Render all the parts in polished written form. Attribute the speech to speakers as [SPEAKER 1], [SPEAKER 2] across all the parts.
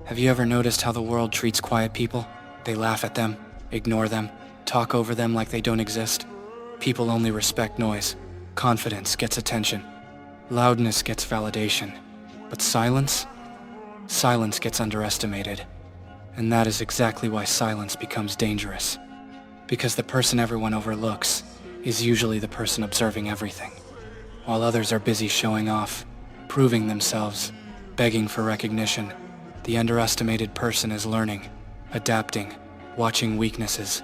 [SPEAKER 1] Have you ever noticed how the world treats quiet people? They laugh at them, ignore them, talk over them like they don't exist. People only respect noise. Confidence gets attention. Loudness gets validation. But silence? Silence gets underestimated. And that is exactly why silence becomes dangerous. Because the person everyone overlooks is usually the person observing everything. While others are busy showing off, proving themselves, begging for recognition, the underestimated person is learning, adapting, watching weaknesses,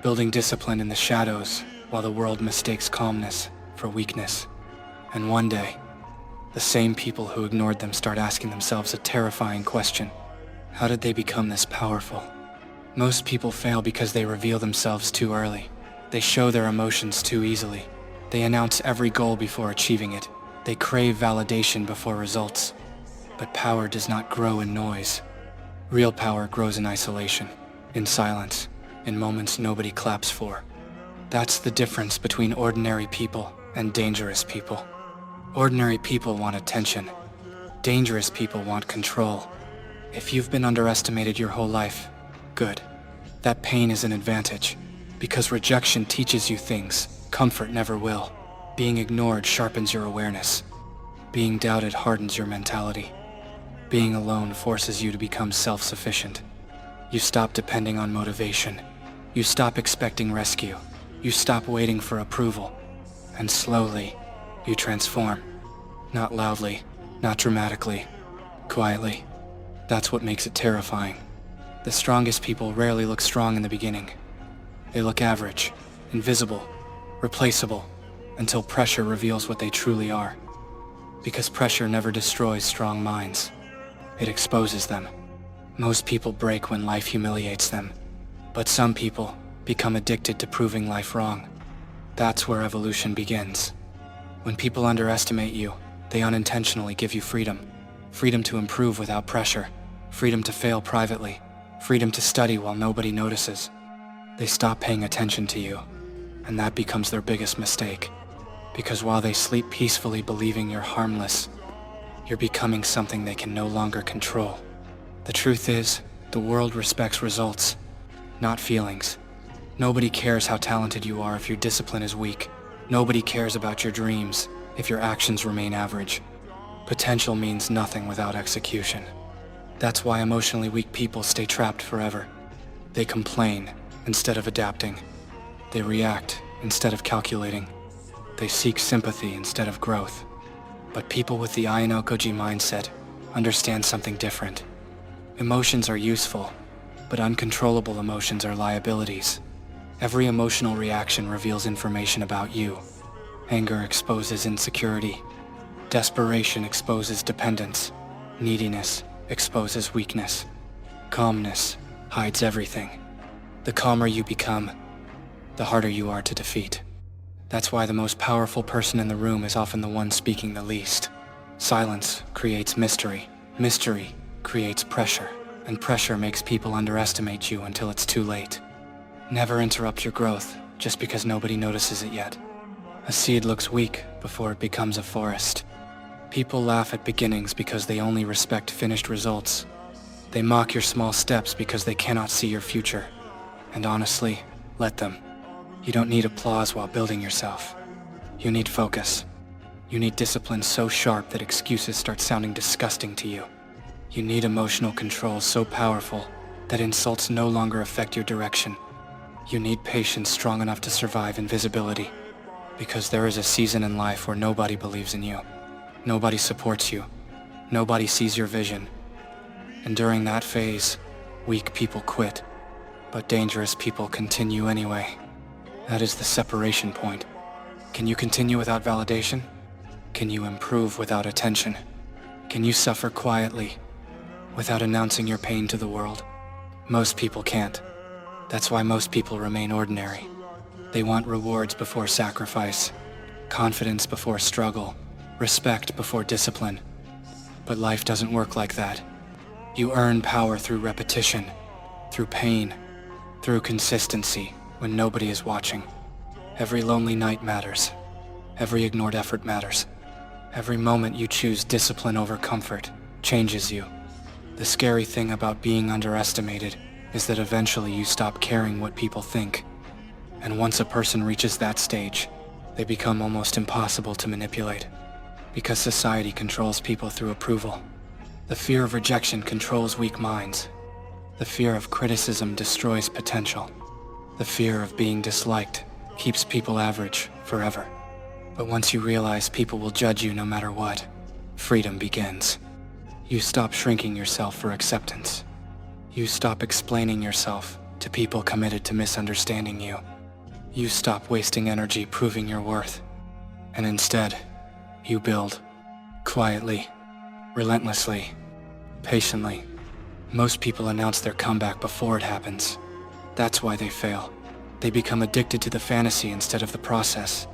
[SPEAKER 1] building discipline in the shadows while the world mistakes calmness for weakness. And one day, the same people who ignored them start asking themselves a terrifying question. How did they become this powerful? Most people fail because they reveal themselves too early. They show their emotions too easily. They announce every goal before achieving it. They crave validation before results. But power does not grow in noise. Real power grows in isolation, in silence, in moments nobody claps for. That's the difference between ordinary people and dangerous people. Ordinary people want attention. Dangerous people want control. If you've been underestimated your whole life, good. That pain is an advantage, because rejection teaches you things comfort never will. Being ignored sharpens your awareness. Being doubted hardens your mentality. Being alone forces you to become self-sufficient. You stop depending on motivation. You stop expecting rescue. You stop waiting for approval. And slowly, you transform. Not loudly, not dramatically, quietly. That's what makes it terrifying. The strongest people rarely look strong in the beginning. They look average, invisible, replaceable, until pressure reveals what they truly are. Because pressure never destroys strong minds. It exposes them. Most people break when life humiliates them, but some people become addicted to proving life wrong. That's where evolution begins. When people underestimate you, they unintentionally give you freedom. Freedom to improve without pressure. Freedom to fail privately. Freedom to study while nobody notices. They stop paying attention to you, and that becomes their biggest mistake. Because while they sleep peacefully believing you're harmless, you're becoming something they can no longer control. The truth is, the world respects results, not feelings. Nobody cares how talented you are if your discipline is weak. Nobody cares about your dreams if your actions remain average. Potential means nothing without execution. That's why emotionally weak people stay trapped forever. They complain instead of adapting. They react instead of calculating. They seek sympathy instead of growth. But people with the Ayanokoji mindset understand something different. Emotions are useful, but uncontrollable emotions are liabilities. Every emotional reaction reveals information about you. Anger exposes insecurity. Desperation exposes dependence. Neediness exposes weakness. Calmness hides everything. The calmer you become, the harder you are to defeat. That's why the most powerful person in the room is often the one speaking the least. Silence creates mystery. Mystery creates pressure. And pressure makes people underestimate you until it's too late. Never interrupt your growth just because nobody notices it yet. A seed looks weak before it becomes a forest. People laugh at beginnings because they only respect finished results. They mock your small steps because they cannot see your future. And honestly, let them. You don't need applause while building yourself. You need focus. You need discipline so sharp that excuses start sounding disgusting to you. You need emotional control so powerful that insults no longer affect your direction. You need patience strong enough to survive invisibility. Because there is a season in life where nobody believes in you. Nobody supports you. Nobody sees your vision. And during that phase, weak people quit. But dangerous people continue anyway. That is the separation point. Can you continue without validation? Can you improve without attention? Can you suffer quietly without announcing your pain to the world? Most people can't. That's why most people remain ordinary. They want rewards before sacrifice, confidence before struggle, respect before discipline. But life doesn't work like that. You earn power through repetition, through pain, through consistency when nobody is watching. Every lonely night matters. Every ignored effort matters. Every moment you choose discipline over comfort changes you. The scary thing about being underestimated is that eventually you stop caring what people think. And once a person reaches that stage, they become almost impossible to manipulate. Because society controls people through approval. The fear of rejection controls weak minds. The fear of criticism destroys potential. The fear of being disliked keeps people average forever. But once you realize people will judge you no matter what, freedom begins. You stop shrinking yourself for acceptance. You stop explaining yourself to people committed to misunderstanding you. You stop wasting energy proving your worth. And instead, you build. Quietly, relentlessly, patiently. Most people announce their comeback before it happens. That's why they fail. They become addicted to the fantasy instead of the process.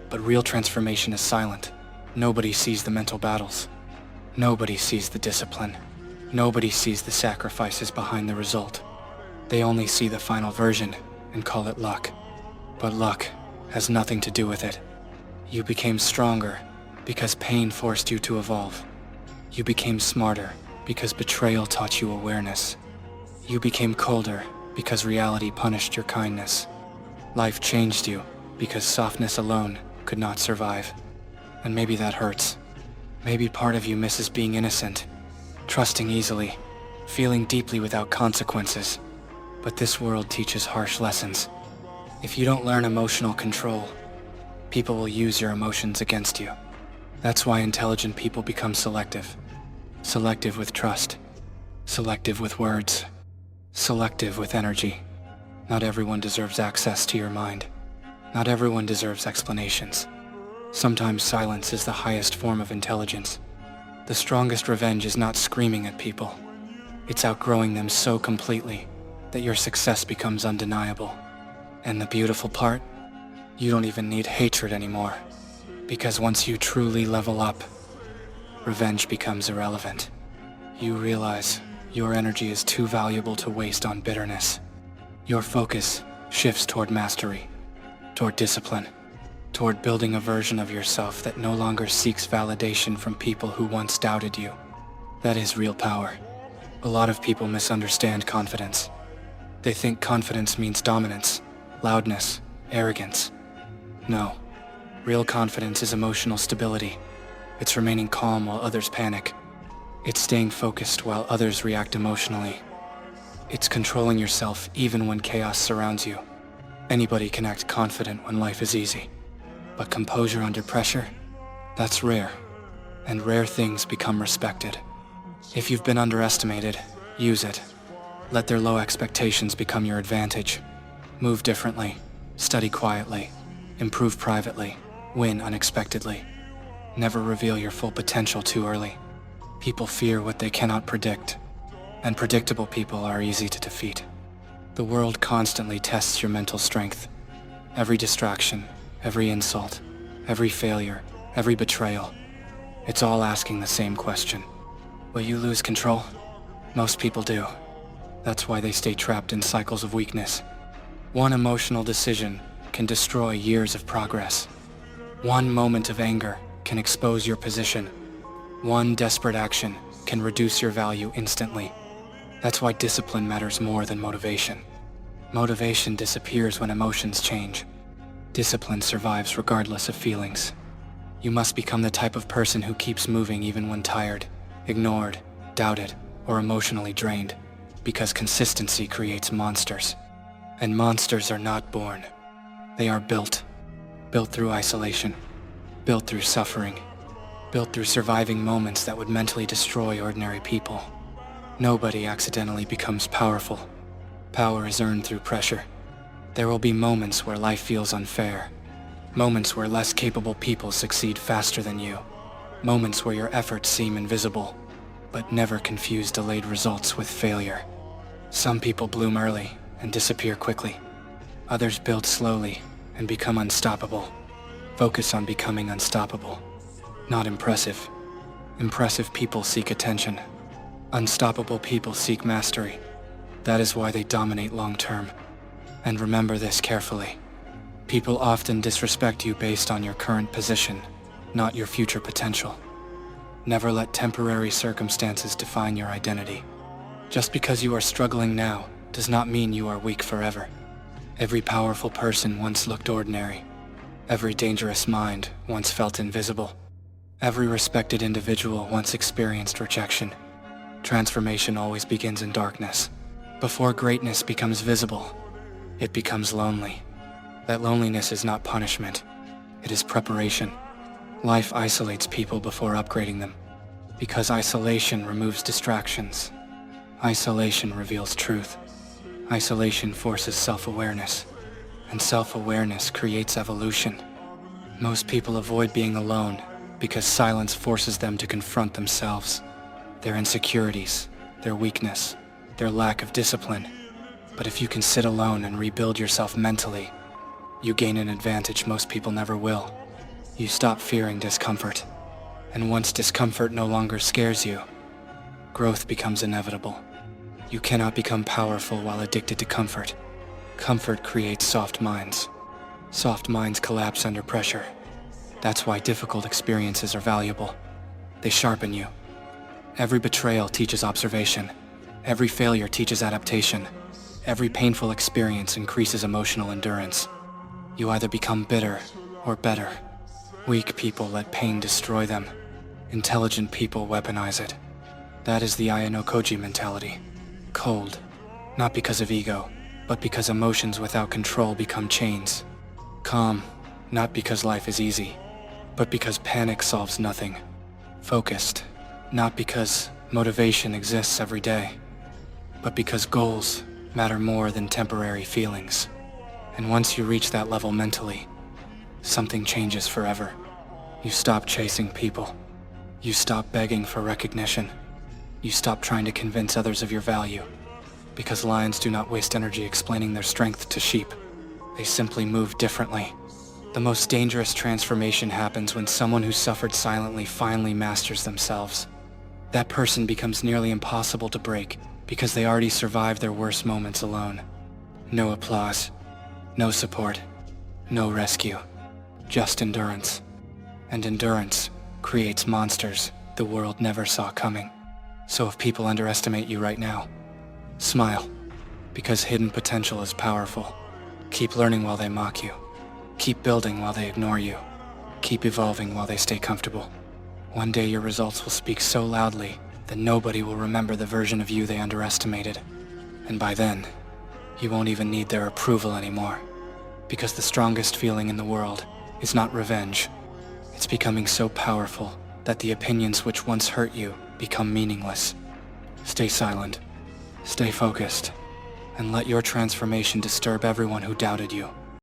[SPEAKER 1] But real transformation is silent. Nobody sees the mental battles. Nobody sees the discipline. Nobody sees the sacrifices behind the result. They only see the final version and call it luck. But luck has nothing to do with it. You became stronger because pain forced you to evolve. You became smarter because betrayal taught you awareness. You became colder because reality punished your kindness. Life changed you because softness alone could not survive. And maybe that hurts. Maybe part of you misses being innocent, trusting easily, feeling deeply without consequences. But this world teaches harsh lessons. If you don't learn emotional control, people will use your emotions against you. That's why intelligent people become selective. Selective with trust. Selective with words. Selective with energy. Not everyone deserves access to your mind. Not everyone deserves explanations. Sometimes silence is the highest form of intelligence. The strongest revenge is not screaming at people. It's outgrowing them so completely that your success becomes undeniable. And the beautiful part? You don't even need hatred anymore. Because once you truly level up, revenge becomes irrelevant. You realize your energy is too valuable to waste on bitterness. Your focus shifts toward mastery, toward discipline, toward building a version of yourself that no longer seeks validation from people who once doubted you. That is real power. A lot of people misunderstand confidence. They think confidence means dominance, loudness, arrogance. No. Real confidence is emotional stability. It's remaining calm while others panic. It's staying focused while others react emotionally. It's controlling yourself even when chaos surrounds you. Anybody can act confident when life is easy. But composure under pressure? That's rare. And rare things become respected. If you've been underestimated, use it. Let their low expectations become your advantage. Move differently. Study quietly. Improve privately. Win unexpectedly. Never reveal your full potential too early. People fear what they cannot predict. And predictable people are easy to defeat. The world constantly tests your mental strength. Every distraction, every insult, every failure, every betrayal. It's all asking the same question. Will you lose control? Most people do. That's why they stay trapped in cycles of weakness. One emotional decision can destroy years of progress. One moment of anger can expose your position. One desperate action can reduce your value instantly. That's why discipline matters more than motivation. Motivation disappears when emotions change. Discipline survives regardless of feelings. You must become the type of person who keeps moving even when tired, ignored, doubted, or emotionally drained. Because consistency creates monsters. And monsters are not born. They are built. Built through isolation. Built through suffering. Built through surviving moments that would mentally destroy ordinary people. Nobody accidentally becomes powerful. Power is earned through pressure. There will be moments where life feels unfair. Moments where less capable people succeed faster than you. Moments where your efforts seem invisible, but never confuse delayed results with failure. Some people bloom early and disappear quickly. Others build slowly and become unstoppable. Focus on becoming unstoppable, not impressive. Impressive people seek attention. Unstoppable people seek mastery. That is why they dominate long term. And remember this carefully. People often disrespect you based on your current position, not your future potential. Never let temporary circumstances define your identity. Just because you are struggling now does not mean you are weak forever. Every powerful person once looked ordinary. Every dangerous mind once felt invisible. Every respected individual once experienced rejection. Transformation always begins in darkness. Before greatness becomes visible, it becomes lonely. That loneliness is not punishment. It is preparation. Life isolates people before upgrading them, because isolation removes distractions. Isolation reveals truth. Isolation forces self-awareness, and self-awareness creates evolution. Most people avoid being alone because silence forces them to confront themselves, their insecurities, their weakness, their lack of discipline. But if you can sit alone and rebuild yourself mentally, you gain an advantage most people never will. You stop fearing discomfort, and once discomfort no longer scares you, growth becomes inevitable. You cannot become powerful while addicted to comfort. Comfort creates soft minds. Soft minds collapse under pressure. That's why difficult experiences are valuable. They sharpen you. Every betrayal teaches observation. Every failure teaches adaptation. Every painful experience increases emotional endurance. You either become bitter or better. Weak people let pain destroy them. Intelligent people weaponize it. That is the Ayanokoji mentality. Cold, not because of ego, but because emotions without control become chains. Calm, not because life is easy, but because panic solves nothing. Focused, not because motivation exists every day, but because goals matter more than temporary feelings. And once you reach that level mentally, something changes forever. You stop chasing people. You stop begging for recognition. You stop trying to convince others of your value. Because lions do not waste energy explaining their strength to sheep. They simply move differently. The most dangerous transformation happens when someone who suffered silently finally masters themselves. That person becomes nearly impossible to break because they already survived their worst moments alone. No applause, no support, no rescue, just endurance. And endurance creates monsters the world never saw coming. So if people underestimate you right now, smile, because hidden potential is powerful. Keep learning while they mock you. Keep building while they ignore you. Keep evolving while they stay comfortable. One day your results will speak so loudly that nobody will remember the version of you they underestimated. And by then, you won't even need their approval anymore. Because the strongest feeling in the world is not revenge. It's becoming so powerful that the opinions which once hurt you become meaningless. Stay silent, stay focused, and let your transformation disturb everyone who doubted you.